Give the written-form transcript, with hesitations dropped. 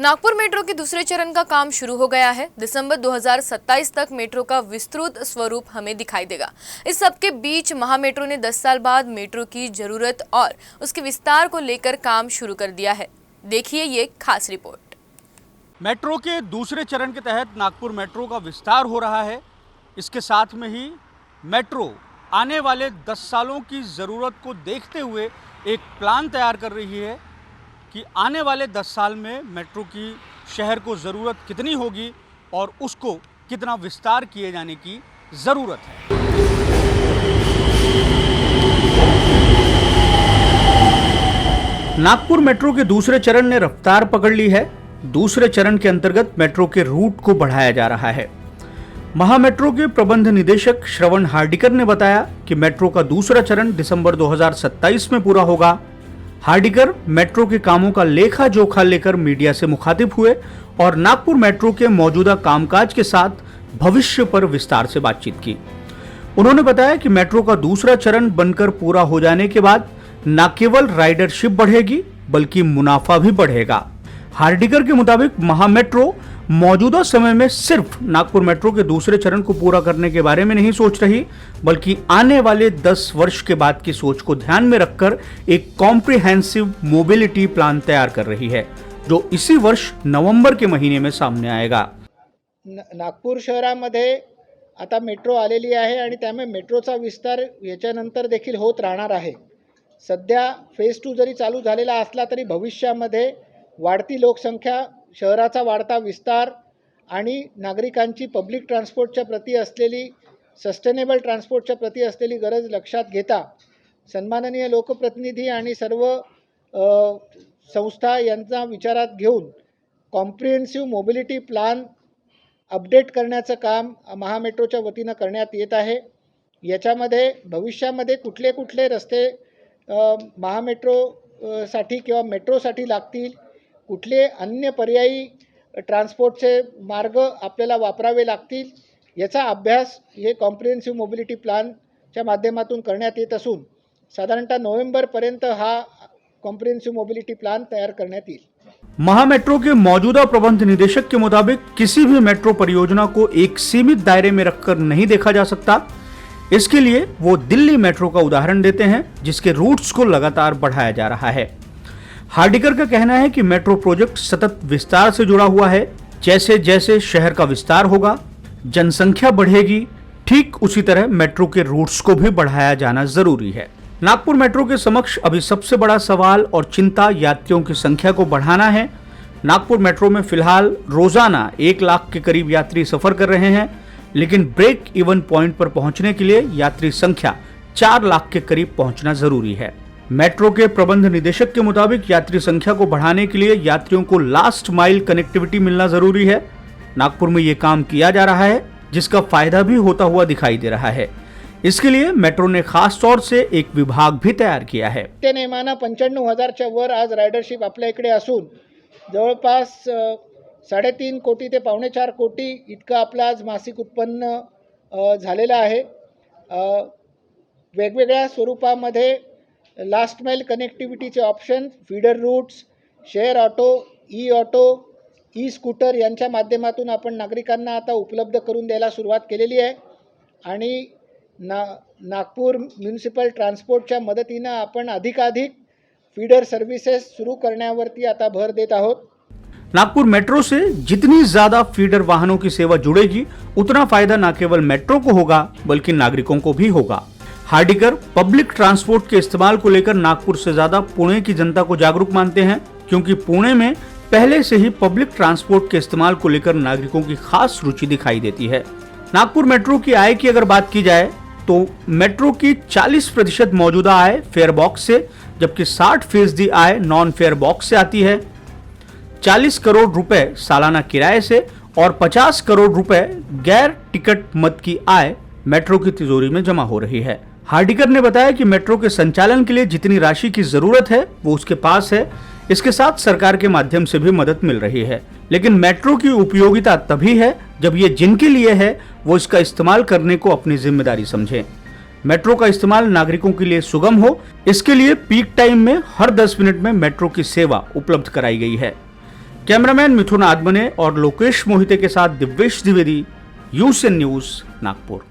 Nagpur metro के दूसरे चरण का काम शुरू हो गया है। दिसंबर 2027 तक मेट्रो का विस्तृत स्वरूप हमें दिखाई देगा। इस सबके बीच महा मेट्रो ने 10 साल बाद मेट्रो की जरूरत और उसके विस्तार को लेकर काम शुरू कर दिया है। देखिए ये खास रिपोर्ट। मेट्रो के दूसरे चरण के तहत नागपुर मेट्रो का विस्तार हो रहा है। इसके साथ में ही मेट्रो आने वाले 10 सालों की ज़रूरत को देखते हुए एक प्लान तैयार कर रही है कि आने वाले 10 साल में मेट्रो की शहर को ज़रूरत कितनी होगी और उसको कितना विस्तार किए जाने की ज़रूरत है। नागपुर मेट्रो के दूसरे चरण ने रफ्तार पकड़ ली है। दूसरे चरण के अंतर्गत मेट्रो के रूट को बढ़ाया जा रहा है। महा मेट्रो के प्रबंध निदेशक श्रवण हार्डिकर ने बताया कि मेट्रो का दूसरा चरण दिसंबर 2027 में पूरा होगा। हार्डिकर मेट्रो के कामों का लेखा जोखा लेकर मीडिया से मुखातिब हुए और नागपुर मेट्रो के मौजूदा कामकाज के साथ भविष्य पर विस्तार से बातचीत की। उन्होंने बताया कि मेट्रो का दूसरा चरण बनकर पूरा हो जाने के बाद न केवल राइडरशिप बढ़ेगी बल्कि मुनाफा भी बढ़ेगा। हार्डिकर के मुताबिक महा मेट्रो मौजूदा समय में सिर्फ नागपुर मेट्रो के दूसरे चरण को पूरा करने के बारे में नहीं सोच रही, बल्कि आने वाले 10 वर्ष के बाद की सोच को ध्यान में रखकर एक कॉम्प्रिहेंसिव मोबिलिटी प्लान तैयार कर रही है, जो इसी वर्ष नवंबर के महीने में सामने आएगा। नागपूर शहरामध्ये आता मेट्रो आलेली आहे आणि त्यामुळे मेट्रोचा विस्तार याच्यानंतर देखील होत राहणार आहे। सध्या फेज 2 जरी चालू झालेला असला तरी भविष्यामध्ये वाढती लोकसंख्या, शहराचा वाढता विस्तार आणि नागरिकांची पब्लिक ट्रान्सपोर्टच्या प्रती असलेली सस्टेनेबल ट्रान्सपोर्टच्या प्रती असलेली गरज लक्षात घेता सन्माननीय लोकप्रतिनिधी आणि सर्व संस्था यांचा विचारात घेऊन कॉम्प्रिहेन्सिव्ह मोबिलिटी प्लान अपडेट करण्याचं काम महामेट्रोच्या वतीनं करण्यात येत आहे। याच्यामध्ये भविष्यामध्ये कुठले कुठले रस्ते महामेट्रोसाठी किंवा मेट्रोसाठी लागतील, कुठले अन्य पर्यायी ट्रान्सपोर्टचे मार्ग आपल्याला वापरावे लागतील, याचा अभ्यास हे कॉम्प्रिहेन्सिव्ह मोबिलिटी प्लानच्या माध्यमातून करण्यात येत असून साधारणतः नोव्हेंबरपर्यंत हा कॉम्प्रिहेन्सिव्ह मोबिलिटी प्लान तैयार करण्यात येईल। महा मेट्रो के मौजूदा प्रबंध निदेशक के मुताबिक किसी भी मेट्रो परियोजना को एक सीमित दायरे में रखकर नहीं देखा जा सकता। इसके लिए वो दिल्ली मेट्रो का उदाहरण देते हैं, जिसके रूट्स को लगातार बढ़ाया जा रहा है। हार्डिकर का कहना है कि मेट्रो प्रोजेक्ट सतत विस्तार से जुड़ा हुआ है। जैसे जैसे शहर का विस्तार होगा, जनसंख्या बढ़ेगी, ठीक उसी तरह मेट्रो के रूट्स को भी बढ़ाया जाना जरूरी है। नागपुर मेट्रो के समक्ष अभी सबसे बड़ा सवाल और चिंता यात्रियों की संख्या को बढ़ाना है। नागपुर मेट्रो में फिलहाल रोजाना 1 लाख के करीब यात्री सफर कर रहे हैं, लेकिन ब्रेक इवन पॉइंट पर पहुंचने के लिए यात्री संख्या 4 लाख के करीब पहुंचना जरूरी है। मेट्रो के प्रबंध निदेशक के मुताबिक यात्री संख्या को बढ़ाने के लिए यात्रियों को लास्ट माइल कनेक्टिविटी मिलना जरूरी है। नागपुर में ये काम किया जा रहा है, जिसका फायदा भी होता हुआ दिखाई दे रहा है। इसके लिए मेट्रो ने खास तौर से एक विभाग भी तैयार किया है। ते नेमाना 95,000च्या वर आज रायडरशिप आपल्या इकडे असून जवळपास 3.5 कोटी ते 4.25 कोटी इतकं आपलं आज मासिक उत्पन्न झालेलं आहे। वेगवेगळ्या स्वरूपामध्ये लास्ट माइल कनेक्टिव्हिटीचे option, feeder routes, share auto, e scooter यांच्या माध्यमातून आपण नागरिकांना आता उपलब्ध करून द्यायला सुरुवात केलेली आहे आणि नागपूर म्युनिसिपल ट्रान्सपोर्टच्या मदतीनं आपण अधिकाधिक फीडर सर्व्हिसेस सुरू करण्यावरती आता भर देत आहोत। नागपुर मेट्रो से जितनी ज्यादा फीडर वाहनों की सेवा जुड़ेगी, उतना फायदा न केवल मेट्रो को होगा बल्कि नागरिकों को भी होगा। हार्डिकर पब्लिक ट्रांसपोर्ट के इस्तेमाल को लेकर नागपुर से ज्यादा पुणे की जनता को जागरूक मानते हैं, क्योंकि पुणे में पहले से ही पब्लिक ट्रांसपोर्ट के इस्तेमाल को लेकर नागरिकों की खास रुचि दिखाई देती है। नागपुर मेट्रो की आय की अगर बात की जाए तो मेट्रो की 40% मौजूदा आय फेयर बॉक्स से, जबकि 60% आय नॉन फेयर बॉक्स से आती है। 40 करोड़ रुपए सालाना किराए से और 50 करोड़ रुपए गैर टिकट मद की आय मेट्रो की तिजोरी में जमा हो रही है। हार्डिकर ने बताया कि मेट्रो के संचालन के लिए जितनी राशि की जरूरत है वो उसके पास है। इसके साथ सरकार के माध्यम से भी मदद मिल रही है, लेकिन मेट्रो की उपयोगिता तभी है जब ये जिनके लिए है वो इसका इस्तेमाल करने को अपनी जिम्मेदारी समझें। मेट्रो का इस्तेमाल नागरिकों के लिए सुगम हो, इसके लिए पीक टाइम में हर 10 मिनट में मेट्रो की सेवा उपलब्ध कराई गई है। कैमरामैन मिथुन आदमने और लोकेश मोहिते के साथ दिव्येश द्विवेदी, यूसीएन न्यूज, नागपुर।